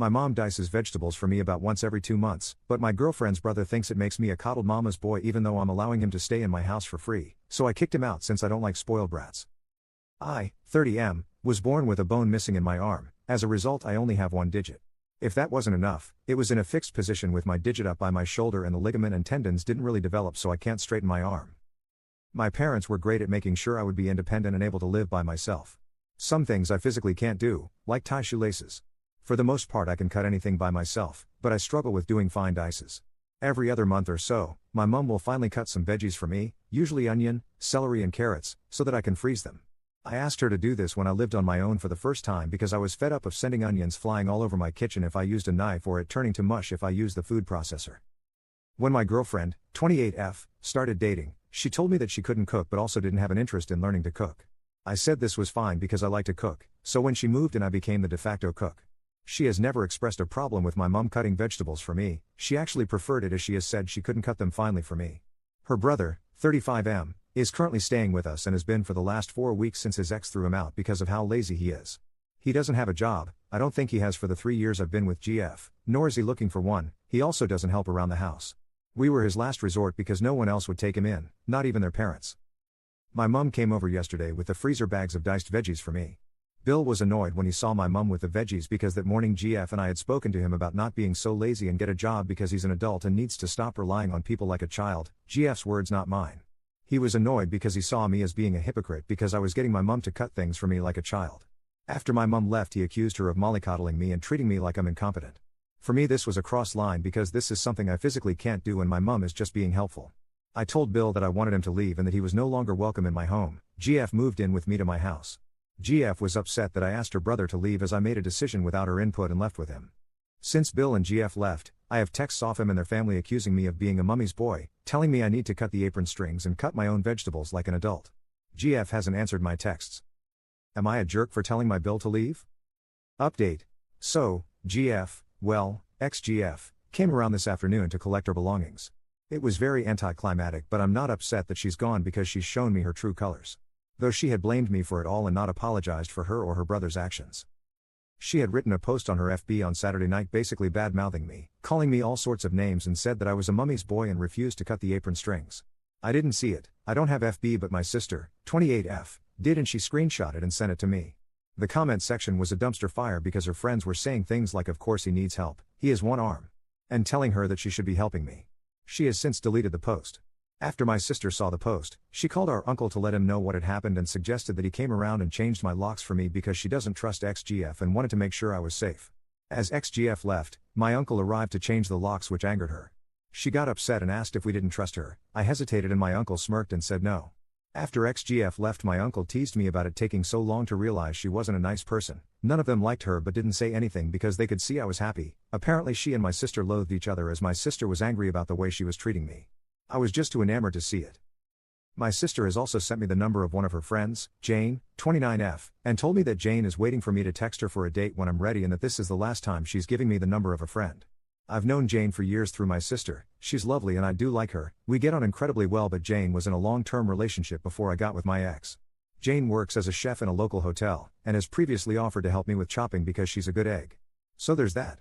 My mom dices vegetables for me about once every 2 months, but my girlfriend's brother thinks it makes me a coddled mama's boy even though I'm allowing him to stay in my house for free, so I kicked him out since I don't like spoiled brats. I, 30M, was born with a bone missing in my arm. As a result I only have one digit. If that wasn't enough, it was in a fixed position with my digit up by my shoulder and the ligament and tendons didn't really develop so I can't straighten my arm. My parents were great at making sure I would be independent and able to live by myself. Some things I physically can't do, like tie shoelaces. For the most part I can cut anything by myself, but I struggle with doing fine dices. Every other month or so, my mom will finally cut some veggies for me, usually onion, celery and carrots, so that I can freeze them. I asked her to do this when I lived on my own for the first time because I was fed up of sending onions flying all over my kitchen if I used a knife or it turning to mush if I used the food processor. When my girlfriend, 28F, started dating, she told me that she couldn't cook but also didn't have an interest in learning to cook. I said this was fine because I like to cook, so when she moved in I became the de facto cook. She has never expressed a problem with my mom cutting vegetables for me, she actually preferred it as she has said she couldn't cut them finely for me. Her brother, 35M, is currently staying with us and has been for the last 4 weeks since his ex threw him out because of how lazy he is. He doesn't have a job, I don't think he has for the 3 years I've been with GF, nor is he looking for one. He also doesn't help around the house. We were his last resort because no one else would take him in, not even their parents. My mom came over yesterday with the freezer bags of diced veggies for me. Bill was annoyed when he saw my mom with the veggies because that morning GF and I had spoken to him about not being so lazy and get a job because he's an adult and needs to stop relying on people like a child, GF's words not mine. He was annoyed because he saw me as being a hypocrite because I was getting my mom to cut things for me like a child. After my mom left he accused her of mollycoddling me and treating me like I'm incompetent. For me this was a cross line because this is something I physically can't do and my mom is just being helpful. I told Bill that I wanted him to leave and that he was no longer welcome in my home. GF moved in with me to my house. GF was upset that I asked her brother to leave as I made a decision without her input and left with him. Since Bill and GF left, I have texts off him and their family accusing me of being a mummy's boy, telling me I need to cut the apron strings and cut my own vegetables like an adult. GF hasn't answered my texts. Am I a jerk for telling my Bill to leave? Update. So, GF, well, ex-GF, came around this afternoon to collect her belongings. It was very anticlimactic but I'm not upset that she's gone because she's shown me her true colors. Though she had blamed me for it all and not apologized for her or her brother's actions. She had written a post on her FB on Saturday night basically bad-mouthing me, calling me all sorts of names and said that I was a mummy's boy and refused to cut the apron strings. I didn't see it, I don't have FB but my sister, 28F, did and she screenshot it and sent it to me. The comment section was a dumpster fire because her friends were saying things like of course he needs help, he has one arm. And telling her that she should be helping me. She has since deleted the post. After my sister saw the post, she called our uncle to let him know what had happened and suggested that he came around and changed my locks for me because she doesn't trust ex-GF and wanted to make sure I was safe. As ex-GF left, my uncle arrived to change the locks which angered her. She got upset and asked if we didn't trust her. I hesitated and my uncle smirked and said no. After ex-GF left my uncle teased me about it taking so long to realize she wasn't a nice person. None of them liked her but didn't say anything because they could see I was happy. Apparently she and my sister loathed each other as my sister was angry about the way she was treating me. I was just too enamored to see it. My sister has also sent me the number of one of her friends, Jane, 29F, and told me that Jane is waiting for me to text her for a date when I'm ready and that this is the last time she's giving me the number of a friend. I've known Jane for years through my sister, she's lovely and I do like her, we get on incredibly well but Jane was in a long-term relationship before I got with my ex. Jane works as a chef in a local hotel, and has previously offered to help me with chopping because she's a good egg. So there's that.